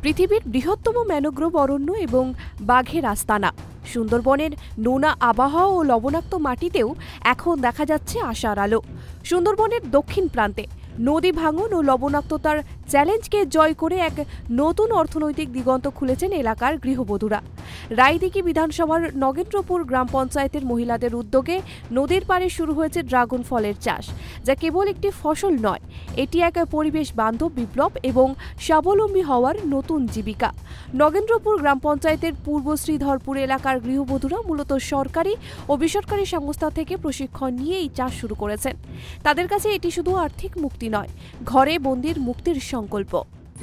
পৃথিবীর বৃহত্তম ম্যানোগ্রোভ অরণ্য এবং বাঘের আস্তানা সুন্দরবনের নোনা আবহাওয়া ও লবণাক্ত মাটিতেও এখন দেখা যাচ্ছে আশার আলো। সুন্দরবনের দক্ষিণ প্রান্তে নদী ভাঙন ও লবণাক্ততার চ্যালেঞ্জকে জয় করে এক নতুন অর্থনৈতিক দিগন্ত খুলেছেন এলাকার গৃহবধূরা। রায়দিঘি বিধানসভার নগেন্দ্রপুর গ্রাম পঞ্চায়েতের মহিলাদের উদ্যোগে নদীর পাড়ে শুরু হয়েছে ড্রাগন ফলের চাষ, যা কেবল একটি ফসল নয়, এটি এক পরিবেশ বান্ধব বিপ্লব এবং স্বাবলম্বী হওয়ার নতুন জীবিকা। নগেন্দ্রপুর গ্রাম পঞ্চায়েতের পূর্ব শ্রীধরপুর এলাকার গৃহবধূরা মূলত সরকারি ও বেসরকারি সংস্থা থেকে প্রশিক্ষণ নিয়ে এই চাষ শুরু করেছেন। তাদের কাছে এটি শুধু আর্থিক মুক্তি নয়, ঘরে বন্দির মুক্তির সংকল্প।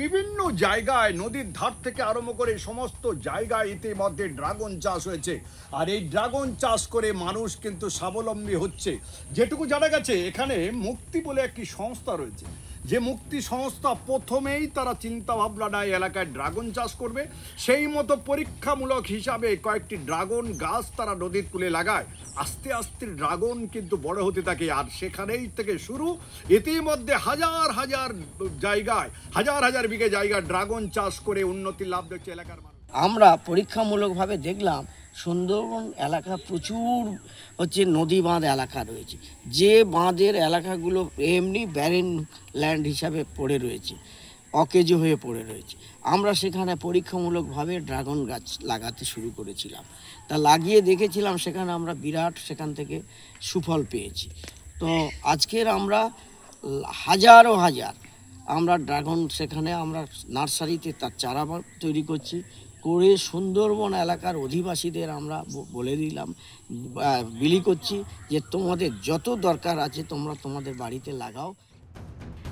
বিভিন্ন জায়গায় নদীর ধার থেকে আরম্ভ করে সমস্ত জায়গায় ইতিমধ্যে ড্রাগন চাষ হয়েছে, আর এই ড্রাগন চাষ করে মানুষ কিন্তু স্বাবলম্বী হচ্ছে। যেটুকু জানা গেছে, এখানে মুক্তি বলে একটি সংস্থা রয়েছে, যে মুক্তি সংস্থা প্রথমেই তারা চিন্তা ভাবনা নেয় এলাকায় ড্রাগন চাষ করবে। সেই মতো পরীক্ষামূলক হিসাবে কয়েকটি ড্রাগন গাছ তারা নদীর কূলে লাগায়। আস্তে আস্তে ড্রাগন কিন্তু বড় হতে থাকে, আর সেখানেই থেকে শুরু। ইতিমধ্যে হাজার হাজার জায়গায়, হাজার হাজার বিঘে জায়গায় ড্রাগন চাষ করে উন্নতির লাভ দেখছে এলাকার মানুষ। আমরা পরীক্ষামূলকভাবে দেখলাম সুন্দরবন এলাকা প্রচুর নদী বাঁধ এলাকা রয়েছে, যে বাঁধের এলাকাগুলো এমনি ব্যারেন ল্যান্ড হিসাবে পড়ে রয়েছে, অকেজো হয়ে পড়ে রয়েছে। আমরা সেখানে পরীক্ষামূলকভাবে ড্রাগন গাছ লাগাতে শুরু করেছিলাম। তা লাগিয়ে দেখেছিলাম, সেখানে আমরা বিরাট সেখান থেকে সুফল পেয়েছি। তো আজকের আমরা হাজারো হাজার আমরা ড্রাগন সেখানে আমরা নার্সারিতে তার চারা তৈরি করছি, করে সুন্দরবন এলাকার অধিবাসীদের আমরা বলে দিলাম, বিলি করছি যে তোমাদের যত দরকার আছে তোমরা তোমাদের বাড়িতে লাগাও।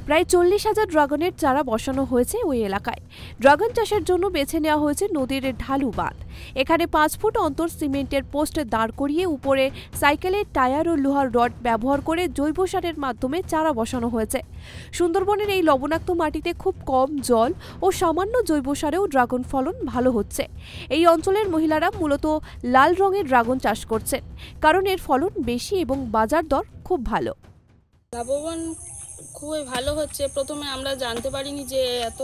প্রায় 40,000 ড্রাগনের চারা বসানো হয়েছে ওই এলাকায়। ড্রাগন চাষের জন্য বেছে নেওয়া হয়েছে নদীর ঢালু বাঁধ। এখানে 5 ফুট অন্তর সিমেন্টের পোস্ট দাঁড় করিয়ে উপরে সাইকেলের টায়ার ও লোহার রড ব্যবহার করে জৈব সারের মাধ্যমে চারা বসানো হয়েছে। সুন্দরবনের এই লবণাক্ত মাটিতে খুব কম জল ও সামান্য জৈব সারেও ড্রাগন ফলন ভালো হচ্ছে। এই অঞ্চলের মহিলারা মূলত লাল রঙের ড্রাগন চাষ করছেন, কারণ এর ফলন বেশি এবং বাজার দর খুব ভালো। লাভবান খুবই ভালো হচ্ছে। প্রথমে আমরা জানতে পারিনি যে এত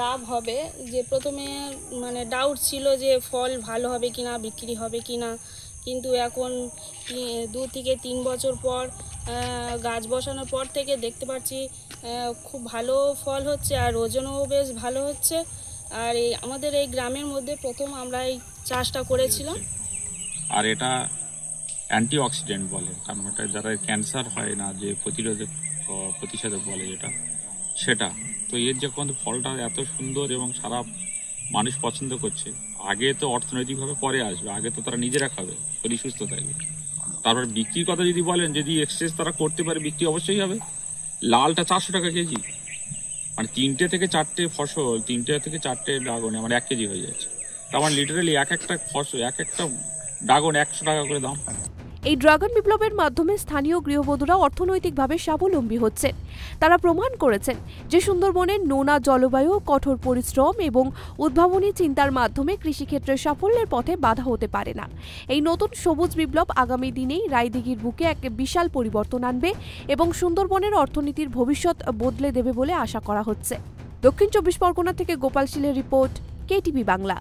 লাভ হবে, যে প্রথমে ডাউট ছিল যে ফল ভালো হবে কিনা, বিক্রি হবে কিনা, কিন্তু এখন 2 থেকে 3 বছর পর গাছ বসানোর পর থেকে দেখতে পাচ্ছি খুব ভালো ফল হচ্ছে, আর ওজনও বেশ ভালো হচ্ছে। আর আমাদের এই গ্রামের মধ্যে প্রথম আমরা এই চাষটা করেছিলাম। আর এটা অ্যান্টিঅক্সিডেন্ট বলে, কারণ এটা যারা ক্যান্সার হয় না, যে প্রতিষেধক বলে যেটা, সেটা তো এর যখন ফলটা এত সুন্দর এবং সারা মানুষ পছন্দ করছে। আগে তো অর্থনৈতিকভাবে পরে আসবে, আগে তো তারা নিজেরা খাবে, শরীর সুস্থ থাকবে। তারপর বিক্রির কথা যদি বলেন, যদি এক্সচেঞ্জ তারা করতে পারে, বিক্রি অবশ্যই হবে। লালটা 400 টাকা কেজি, 3টে থেকে 4টে ফসল, 3টে থেকে 4টে ড্রাগনে 1 কেজি হয়ে যাচ্ছে। তার লিটারালি এক একটা ফসল, এক একটা ড্রাগন 100 টাকা করে দাম। এই ড্রাগন বিপ্লবের মাধ্যমে স্থানীয় গৃহবধূরা অর্থনৈতিকভাবে স্বাবলম্বী হচ্ছেন। তারা প্রমাণ করেছেন যে সুন্দরবনের নোনা জলবায়ু, কঠোর পরিশ্রম এবং উদ্ভাবনী চিন্তার মাধ্যমে কৃষিক্ষেত্রে সাফল্যের পথে বাধা হতে পারে না। এই নতুন সবুজ বিপ্লব আগামী দিনেই রায়দিঘির বুকে এক বিশাল পরিবর্তন আনবে এবং সুন্দরবনের অর্থনীতির ভবিষ্যৎ বদলে দেবে বলে আশা করা হচ্ছে। দক্ষিণ 24 পরগনা থেকে গোপাল শীলের রিপোর্ট, কেটিভি বাংলা।